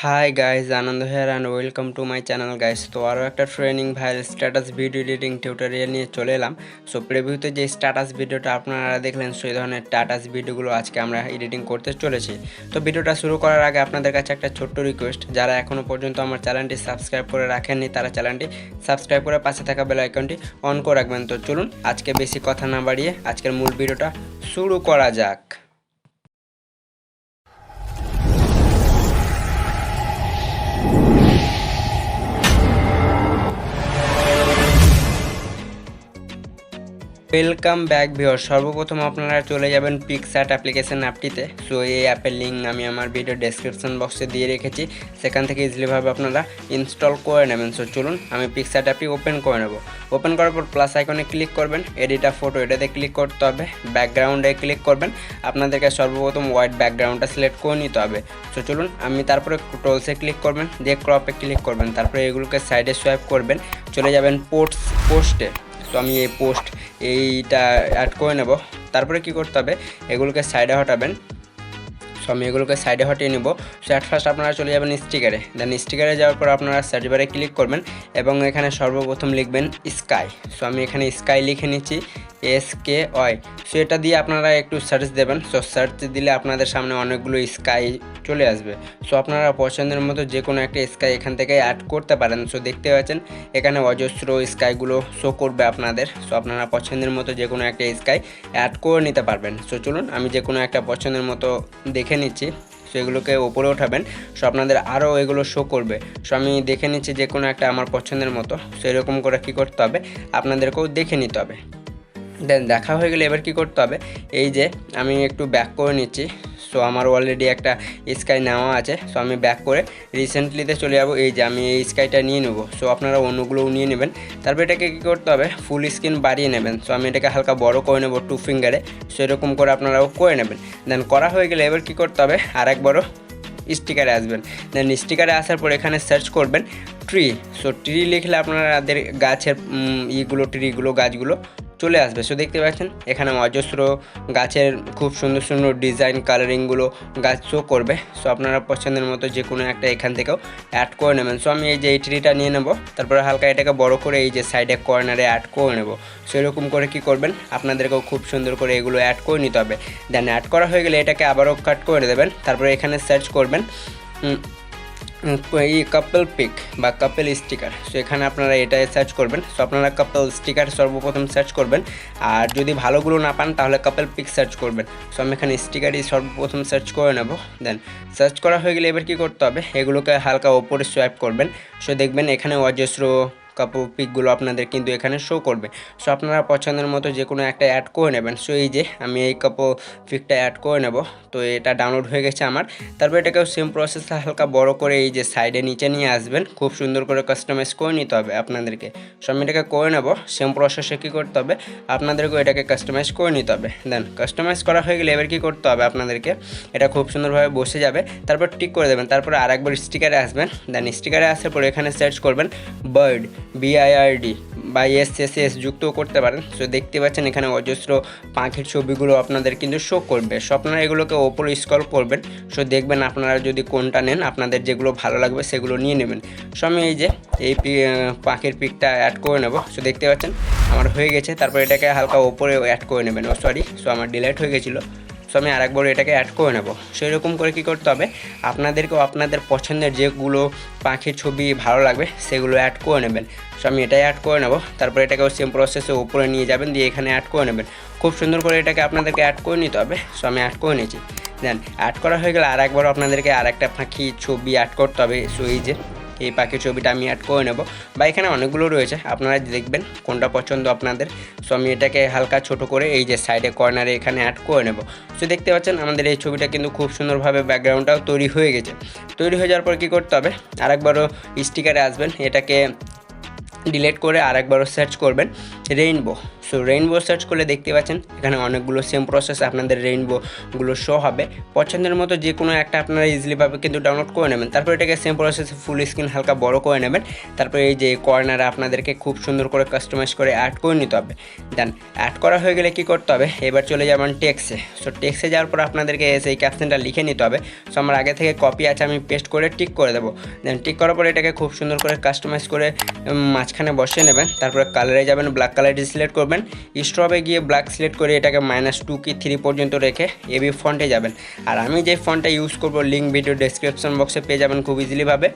Hi guys, Ananda here and welcome to my channel guys. তো আরও একটা training viral status video editing tutorial নিয়ে চলে এলাম। সো প্রিভিউতে যে স্ট্যাটাস ভিডিওটা আপনারা দেখলেন সেই ধরনের স্ট্যাটাস ভিডিওগুলো আজকে আমরা এডিটিং করতে চলেছি। তো ভিডিওটা শুরু করার আগে আপনাদের কাছে একটা ছোট্ট রিকোয়েস্ট, যারা এখনও পর্যন্ত আমার চ্যানেলটি সাবস্ক্রাইব করে রাখেননি তারা চ্যানেলটি সাবস্ক্রাইব করে পাশে থাকা বেল আইকনটি অন করে রাখবেন। তো চলুন আজকে বেশি কথা না বাড়িয়ে আজকের মূল ভিডিওটা শুরু করা যাক। Welcome back viewer. সর্বপ্রথম আপনারা চলে যাবেন পিকচার্ট অ্যাপ্লিকেশন অ্যাপটিতে। সো এই অ্যাপের লিঙ্ক আমি আমার ভিডিও ডেসক্রিপশন বক্সে দিয়ে রেখেছি, সেখান থেকে ইজিলিভাবে আপনারা ইনস্টল করে নেবেন। সো চলুন আমি পিকচার্ট অ্যাপটি ওপেন করে নেব। ওপেন করার পর প্লাস আইকনে ক্লিক করবেন, এডিট আ ফটো এটাতে ক্লিক করতে হবে, ব্যাকগ্রাউন্ডে ক্লিক করবেন। আপনাদেরকে সর্বপ্রথম হোয়াইট ব্যাকগ্রাউন্ডটা সিলেক্ট করে নিতে হবে। সো চলুন আমি তারপরে টোলসে ক্লিক করবেন, দিয়ে ক্রপে ক্লিক করবেন, তারপরে এগুলোকে সাইডে সোয়াইপ করবেন, চলে যাবেন পোস্টে। তো আমি এই পোস্ট এইটা অ্যাড করে নেব। তারপরে কি করতে হবে, এগুলোকে সাইডে হটাবেন। সো আমি এগুলোকে সাইডে হটিয়ে নেব। সো অ্যাট ফার্স্ট আপনারা চলে যাবেন স্টিকারে, দেন স্টিকারে যাওয়ার পর আপনারা সার্চ বারে ক্লিক করবেন এবং এখানে সর্বপ্রথম লিখবেন স্কাই। সো আমি এখানে স্কাই লিখে নিচ্ছি, SKY। সো এটা দিয়ে আপনারা একটু সার্চ দেবেন। সো সার্চ দিলে আপনাদের সামনে অনেকগুলো স্কাই চলে আসবে। সো আপনারা পছন্দের মতো যে কোনো একটা স্কাই এখান থেকে অ্যাড করতে পারেন। সো দেখতে পাচ্ছেন এখানে অজস্র স্কাইগুলো শো করবে আপনাদের। সো আপনারা পছন্দের মতো যে কোনো একটা স্কাই অ্যাড করে নিতে পারবেন। সো চলুন আমি যে কোনো একটা পছন্দের মতো দেখে নিচ্ছি। সো এগুলোকে ওপরে ওঠাবেন, সো আপনাদের আরও এগুলো শো করবে। সো আমি দেখে নিচ্ছি যে কোনো একটা আমার পছন্দের মতো। সো এরকম করে কী করতে হবে, আপনাদেরকেও দেখে নিতে হবে। দেন দেখা হয়ে গেলে এবার কি করতে হবে, এই যে আমি একটু ব্যাক করে নিচ্ছি। সো আমার অলরেডি একটা স্কাই নেওয়া আছে। সো আমি ব্যাক করে রিসেন্টলিতে চলে যাব। এই যে আমি এই স্কাইটা নিয়ে নেব। সো আপনারা অন্যগুলোও নিয়ে নেবেন। তারপর এটাকে কী করতে হবে, ফুল স্ক্রিন বাড়িয়ে নেবেন। সো আমি এটাকে হালকা বড় করে নেব 2 ফিঙ্গারে। সো এরকম করে আপনারাও করে নেবেন। দেন করা হয়ে গেলে এবার কী করতে হবে, আরেকবারও স্টিকারে আসবেন। দেন স্টিকারে আসার পর এখানে সার্চ করবেন ট্রি। সো ট্রি লিখলে আপনাদের গাছের ট্রিগুলো গাছগুলো চলে আসবে। সো দেখতে পাচ্ছেন এখানে অজস্র গাছের খুব সুন্দর সুন্দর ডিজাইন কালারিংগুলো গাছ শো করবে। সো আপনারা পছন্দের মতো যে কোনো একটা এখান থেকেও অ্যাড করে নেবেন। সো আমি এই যে এই ট্রিটা নিয়ে নেব, তারপরে হালকা এটাকে বড় করে এই যে সাইডে কর্নারে অ্যাড করে নেব। সো এরকম করে কী করবেন, আপনাদেরকেও খুব সুন্দর করে এগুলো অ্যাড করে নিতে হবে। দেন অ্যাড করা হয়ে গেলে এটাকে আবারও কাট করে দেবেন। তারপরে এখানে সার্চ করবেন এই কাপল পিক বা কাপল স্টিকার। সো এখানে আপনারা এটাই সার্চ করবেন। সো আপনারা কাপল স্টিকার সর্বপ্রথম সার্চ করবেন, আর যদি ভালোগুলো না পান তাহলে কাপল পিক সার্চ করবেন। সো আমি এখানে স্টিকারই সর্বপ্রথম সার্চ করে নেব। দেন সার্চ করা হয়ে গেলে এবার কী করতে হবে, এগুলোকে হালকা ওপরে সোয়াইপ করবেন। সো দেখবেন এখানে অজস্র কাপল পিকগুলো আপনাদের কিন্তু এখানে শো করবে। সো আপনারা পছন্দের মতো যে কোনো একটা অ্যাড করে নেবেন। সো এই যে আমি এই কাপল পিকটা অ্যাড করে নেব। তো এটা ডাউনলোড হয়ে গেছে আমার। তারপর এটাকেও সেম প্রসেসে হালকা বড় করে এই যে সাইডে নিচে নিয়ে আসবেন, খুব সুন্দর করে কাস্টমাইজ করে নিতে হবে আপনাদেরকে। সো আমি এটাকে করে নেব। সেম প্রসেসে কী করতে হবে, আপনাদেরকেও এটাকে কাস্টমাইজ করে নিতে হবে। দেন কাস্টমাইজ করা হয়ে গেলে এবার কী করতে হবে, আপনাদেরকে এটা খুব সুন্দরভাবে বসে যাবে। তারপর টিক করে দেবেন। তারপরে আরেকবার স্টিকারে আসবেন। দেন স্টিকারে আসার পর এখানে সার্চ করবেন বার্ড BIRD বা SSS যুক্তও করতে পারেন। সো দেখতে পাচ্ছেন এখানে অজস্র পাখির ছবিগুলো আপনাদের কিন্তু শো করবে। সো আপনারা এগুলোকে ওপরে স্ক্রল করবেন। সো দেখবেন আপনারা যদি কোনটা নেন, আপনাদের যেগুলো ভালো লাগবে সেগুলো নিয়ে নেবেন। সো আমি এই যে এই পাখির পিকটা অ্যাড করে নেব। সো দেখতে পাচ্ছেন আমার হয়ে গেছে। তারপর এটাকে হালকা ওপরে অ্যাড করে নেবেন। সো আমার ডিলিট হয়ে গেছিলো। সো আমি আরেকবার এটাকে অ্যাড করে নেব। সেই রকম করে কী করতে হবে, আপনাদেরকেও আপনাদের পছন্দের যেগুলো পাখির ছবি ভালো লাগবে সেগুলো অ্যাড করে নেবেন। সো আমি এটাই অ্যাড করে নেব। তারপর এটাকেও সেম প্রসেসে উপরে নিয়ে যাবেন, দিয়ে এখানে অ্যাড করে নেবেন। খুব সুন্দর করে এটাকে আপনাদেরকে অ্যাড করে নিতে হবে। সো আমি অ্যাড করে নিয়েছি। দেন অ্যাড করা হয়ে গেলে আরেকবারও আপনাদেরকে আরেকটা পাখি ছবি অ্যাড করতে হবে। সো এই যে এই পাখির ছবিটা আমি অ্যাড করে নেব, বা এখানে অনেকগুলো রয়েছে, আপনারা দেখবেন কোনটা পছন্দ আপনাদের। সো আমি এটাকে হালকা ছোট করে এই যে সাইডে কর্নারে এখানে অ্যাড করে নেব। সো দেখতে পাচ্ছেন আমাদের এই ছবিটা কিন্তু খুব সুন্দরভাবে ব্যাকগ্রাউন্ডটাও তৈরি হয়ে গেছে। তৈরি হয়ে যাওয়ার পর কী করতে হবে, আরেকবারও স্টিকারে আসবেন, এটাকে ডিলিট করে আরেকবারও সার্চ করবেন rainbow. So so rainbow search করলে দেখতে পাচ্ছেন এখানে অনেকগুলো সেম প্রসেস আপনাদের রেইনবোগুলো শো হবে। পছন্দের মতো যে কোনো একটা আপনারা ইজিলিভাবে কিন্তু ডাউনলোড করে নেবেন। তারপর এটাকে সেম প্রসেসে ফুল স্ক্রিন হালকা বড় করে নেবেন। তারপরে এই যে কর্নারে আপনাদেরকে খুব সুন্দর করে কাস্টমাইজ করে অ্যাড করে নিতে হবে। দেন অ্যাড করা হয়ে গেলে কী করতে হবে, এবার চলে যাবেন টেক্সে। সো টেক্সে যাওয়ার পর আপনাদেরকে সেই ক্যাপশনটা লিখে নিতে হবে। সো আমার আগে থেকে কপি আছে, আমি পেস্ট করে টিক করে দেবো। দেন টিক করার পর এটাকে খুব সুন্দর করে কাস্টমাইজ করে মাঝখানে বসিয়ে নেবেন। তারপরে কালারে যাবেন, ব্ল্যাক কালারটি সিলেক্ট করবেন, স্ট্রবে গিয়ে ব্ল্যাক সিলেক্ট করে এটাকে -2 কি 3 পর্যন্ত রেখে এবি ফন্টে যাবেন। আর আমি যে ফন্টটা ইউজ করব লিঙ্ক ভিডিও ডেসক্রিপশন বক্সে পেয়ে যাবেন খুব ইজিলিভাবে।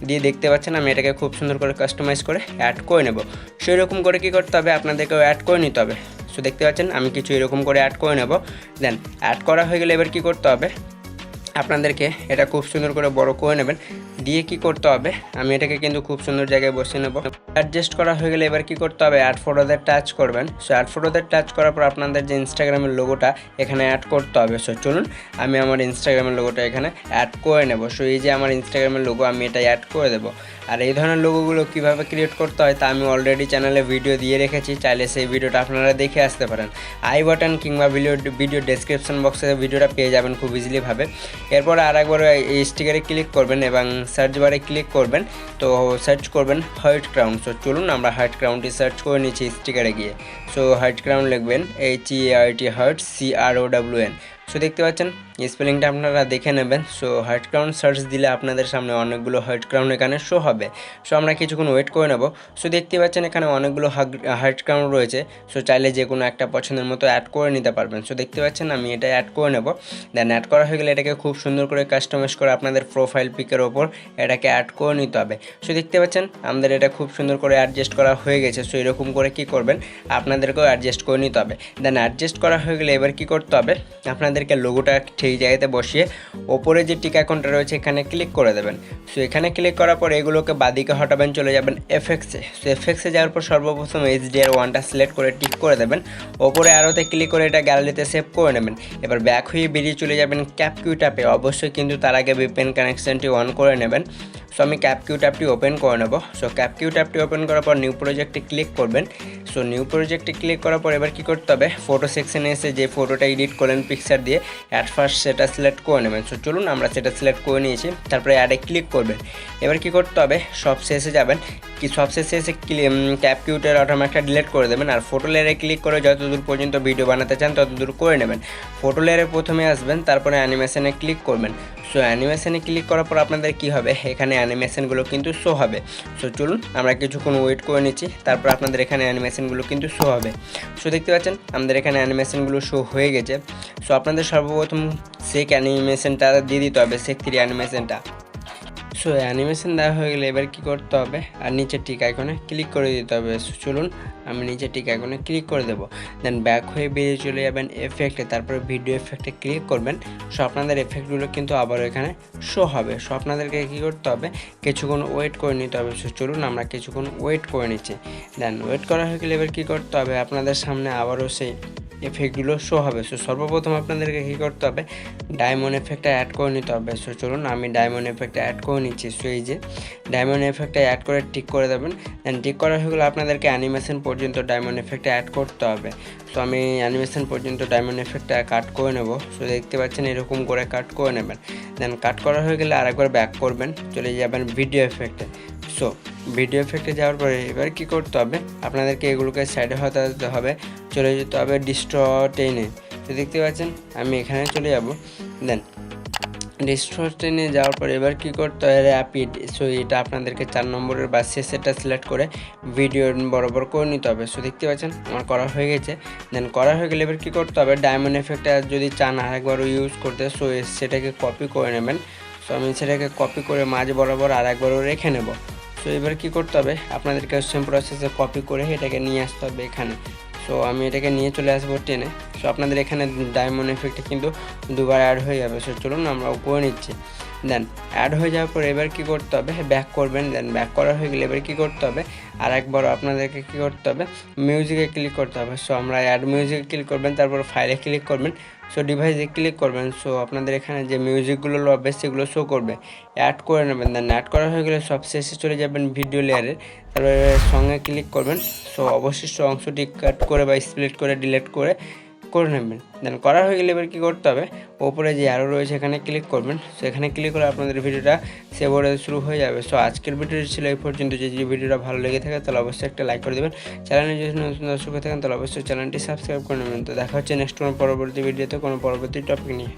দিয়ে দেখতে পাচ্ছেন আমি এটাকে খুব সুন্দর করে কাস্টমাইজ করে অ্যাড করে নেব। সেই রকম করে কী করতে হবে, আপনাদেরকেও অ্যাড করে নিতে হবে। সো দেখতে পাচ্ছেন আমি কিছু এরকম করে অ্যাড করে নেব। দেন অ্যাড করা হয়ে গেলে এবার কী করতে হবে, আপনাদেরকে এটা খুব সুন্দর করে বড় করে নেবেন। দিয়ে কি করতে হবে, আমি এটাকে কিন্তু খুব সুন্দর জায়গায় বসিয়ে নেব। অ্যাডজাস্ট করা হয়ে গেলে এবার কি করতে হবে, অ্যাড ফটোতে টাচ করবেন। সো অ্যাড ফটোতে টাচ করার পর আপনাদের যে ইনস্টাগ্রামের লোগোটা এখানে অ্যাড করতে হবে। সো চলুন আমি আমার ইনস্টাগ্রামের লোগোটা এখানে অ্যাড করে নেব। সো এই যে আমার ইনস্টাগ্রামের লোগো, আমি এটা অ্যাড করে দেবো। আর এই ধরনের লোগোগুলো কীভাবে ক্রিয়েট করতে হয় তা আমি অলরেডি চ্যানেলে ভিডিও দিয়ে রেখেছি, চাইলে সেই ভিডিওটা আপনারা দেখে আসতে পারেন। আই বাটন কিংবা ভিডিও ডেসক্রিপশন বক্সে ভিডিওটা পেয়ে যাবেন খুব ইজিলিভাবে। এরপর আরেকবার এই স্টিকারে ক্লিক করবেন এবং সার্চ বারে ক্লিক করবেন। তো সার্চ করবেন হোয়াইট ক্রাউন। সো চলুন আমরা হোয়াইট ক্রাউনটি সার্চ করে নিচ্ছি স্টিকারে গিয়ে। সো হোয়াইট ক্রাউন লিখবেন HEIT সো দেখতে পাচ্ছেন স্পেলিংটা আপনারা দেখে নেবেন। সো হোয়াইট ক্রাউন সার্চ দিলে আপনাদের সামনে অনেকগুলো হোয়াইট ক্রাউন এখানে শো হবে। সো আমরা কিছুক্ষণ ওয়েট করে নেব। সো দেখতে পাচ্ছেন এখানে অনেকগুলো হোয়াইট ক্রাউন রয়েছে। সো চাইলে যে কোনো একটা পছন্দের মতো অ্যাড করে নিতে পারবেন। সো দেখতে পাচ্ছেন আমি এটা অ্যাড করে নেব। দেন অ্যাড করা হয়ে গেলে এটাকে খুব সুন্দর করে কাস্টমাইজ করে আপনাদের প্রোফাইল পিকের ওপর এটাকে অ্যাড করে নিতে হবে। সো দেখতে পাচ্ছেন আমাদের এটা খুব সুন্দর করে অ্যাডজাস্ট করা হয়ে গেছে। সো এরকম করে কী করবেন, আপনাদেরকেও অ্যাডজাস্ট করে নিতে হবে। দেন অ্যাডজাস্ট করা হয়ে গেলে এবার কী করতে হবে, আপনাদেরকে লোগোটা ঠিক জায়গাতে বসিয়ে ওপরে যে টিক আইকনটা রয়েছে এখানে ক্লিক করে দেবেন। সো এখানে ক্লিক করার পর এগুলোকে বাদিকে হটাবেন, চলে যাবেন এফেক্টসে। সো এফেক্টসে যাওয়ার পর সর্বপ্রথম HDR1টা সিলেক্ট করে টিক করে দেবেন। ওপরে আরোতে ক্লিক করে এটা গ্যালারিতে সেভ করে নেবেন। এবার ব্যাক হয়ে বেরিয়ে চলে যাবেন 𝐾𝐵 ট্যাপে। অবশ্যই কিন্তু তার আগে VPN কানেকশানটি অন করে নেবেন। সো আমি 𝐾𝐵 ট্যাপটি ওপেন করে নেব। সো 𝐾𝐵 ট্যাপটি ওপেন করার পর নিউ প্রজেক্টে ক্লিক করবেন। সো নিউ প্রজেক্টে ক্লিক করার পর এবার কী করতে হবে, ফটো সেকশনে এসে যে ফটোটা এডিট করেন পিকচার দিয়ে অ্যাট ফার্স্ট সেটা সিলেক্ট করে নেবেন। সো চলুন আমরা সেটা সিলেক্ট করে নিয়েছি। তারপরে অ্যাডে ক্লিক করবেন। এবার কী করতে হবে, সব শেষে যাবেন, সব শেষে এসে 𝐾𝐵 অটোমেটিকটা ডিলিট করে দেবেন। আর ফটো লেয়ারে ক্লিক করে যতদূর পর্যন্ত ভিডিও বানাতে চান ততদূর করে নেবেন। ফটো লেয়ারে প্রথমে আসবেন, তারপরে অ্যানিমেশনে ক্লিক করবেন। সো অ্যানিমেশনে ক্লিক করার পর আপনাদের কী হবে, এখানে অ্যানিমেশনগুলো কিন্তু শো হবে। সো চলুন আমরা কিছুক্ষণ ওয়েট করে নিচ্ছি, তারপর আপনাদের এখানে অ্যানিমেশনগুলো কিন্তু শো হবে। সো দেখতে পাচ্ছেন আমাদের এখানে অ্যানিমেশনগুলো শো হয়ে গেছে। সো আপনাদের সর্বপ্রথম সেক অ্যানিমেশনটা দিয়ে দিতে হবে, সেক 3 অ্যানিমেশনটা। সো অ্যানিমেশন দেওয়া হয়ে গেলে এবার কী করতে হবে, আর নিচে টিক আইকনে ক্লিক করে দিতে হবে। সো চলুন আমি নিচে টিক আইকনে ক্লিক করে দেবো। দেন ব্যাক হয়ে বেরিয়ে চলে যাবেন এফেক্টে, তারপরে ভিডিও এফেক্টে ক্লিক করবেন। সো আপনাদের এফেক্টগুলো কিন্তু আবারও এখানে শো হবে। সো আপনাদেরকে কী করতে হবে, কিছুক্ষণ ওয়েট করে নিতে হবে। সো চলুন আমরা কিছুক্ষণ ওয়েট করে নিচ্ছি। দেন ওয়েট করা হয়ে গেলে এবার কী করতে হবে, আপনাদের সামনে আবারও সেই এফেক্টগুলো শো হবে। সো সর্বপ্রথম আপনাদেরকে কী করতে হবে, ডায়মন্ড এফেক্টটা অ্যাড করে নিতে হবে। সো চলুন আমি ডায়মন্ড এফেক্টটা অ্যাড করে নিচ্ছি। সো এই যে ডায়মন্ড এফেক্টটা অ্যাড করে টিক করে দেবেন। দেন টিক করা হয়ে গেলে আপনাদেরকে অ্যানিমেশন পর্যন্ত ডায়মন্ড এফেক্টটা অ্যাড করতে হবে। সো আমি অ্যানিমেশন পর্যন্ত ডায়মন্ড এফেক্টটা কাট করে নেব। সো দেখতে পাচ্ছেন এরকম করে কাট করে নেবেন। দেন কাট করা হয়ে গেলে আরেকবার ব্যাক করবেন, চলে যাবেন ভিডিও এফেক্টে। সো ভিডিও এফেক্টে যাওয়ার পরে এবার কী করতে হবে, আপনাদেরকে এগুলোকে সাইডে হটাতে হবে, চলে যেতে হবে ডিস্টর্টেনে। তো দেখতে পাচ্ছেন আমি এখানে চলে যাব। দেন ডিস্টর্টেনে যাওয়ার পরে এবার কী করতে হয়, র্যাপিড। সো এটা আপনাদেরকে 4 নম্বরের বা শেষেরটা সিলেক্ট করে ভিডিও বরাবর করে নিতে হবে। সো দেখতে পাচ্ছেন আমার করা হয়ে গেছে। দেন করা হয়ে গেলে এবার কী করতে হবে, ডায়মন্ড এফেক্টটা যদি চান আরেকবারও ইউজ করতে, সো সেটাকে কপি করে নেবেন। সো আমি সেটাকে কপি করে মাঝ বরাবর আরেকবারও রেখে নেব। সো এবার কী করতে হবে, আপনাদেরকে সেম প্রসেসে কপি করে এটাকে নিয়ে আসতে হবে এখানে। সো আমি এটাকে নিয়ে চলে আসবো টেনে। সো আপনাদের এখানে ডায়মন্ড এফেক্টে কিন্তু দুবার অ্যাড হয়ে যাবে। সো চলুন আমরাও করে নিচ্ছি। দেন অ্যাড হয়ে যাওয়ার পর এবার কী করতে হবে, ব্যাক করবেন। দেন ব্যাক করা হয়ে গেলে এবার কী করতে হবে, আর একবার আপনাদেরকে কী করতে হবে, মিউজিকে ক্লিক করতে হবে। সো আমরা অ্যাড মিউজিকে ক্লিক করবেন, তারপর ফাইলে ক্লিক করবেন। সো ডিভাইসে ক্লিক করবেন। সো আপনাদের এখানে যে মিউজিকগুলো হবে সেগুলো শো করবে, অ্যাড করে নেবেন। দেন অ্যাড করা হয়ে গেলে সব শেষে চলে যাবেন ভিডিও লেয়ারে, তারপরে সঙ্গে ক্লিক করবেন। সো অবশিষ্ট অংশটি কাট করে বা স্প্লিট করে ডিলিট করে নেবেন। দেন করা হয়ে গেলে এবার কী করতে হবে, ওপরে যে আরও রয়েছে এখানে ক্লিক করবেন। সো এখানে ক্লিক করে আপনাদের ভিডিওটা সেভ হতে শুরু হয়ে যাবে। সো আজকের ভিডিওটি ছিল এই পর্যন্ত। যদি ভিডিওটা ভালো লেগে থাকে তাহলে অবশ্যই একটা লাইক করে দেবেন। চ্যানেলে যদি নতুন দর্শক হয়ে থাকেন তাহলে অবশ্যই চ্যানেলটি সাবস্ক্রাইব করে নেবেন। তো দেখা হচ্ছে নেক্সট কোনো পরবর্তী ভিডিওতে কোনো পরবর্তী টপিক নিয়ে।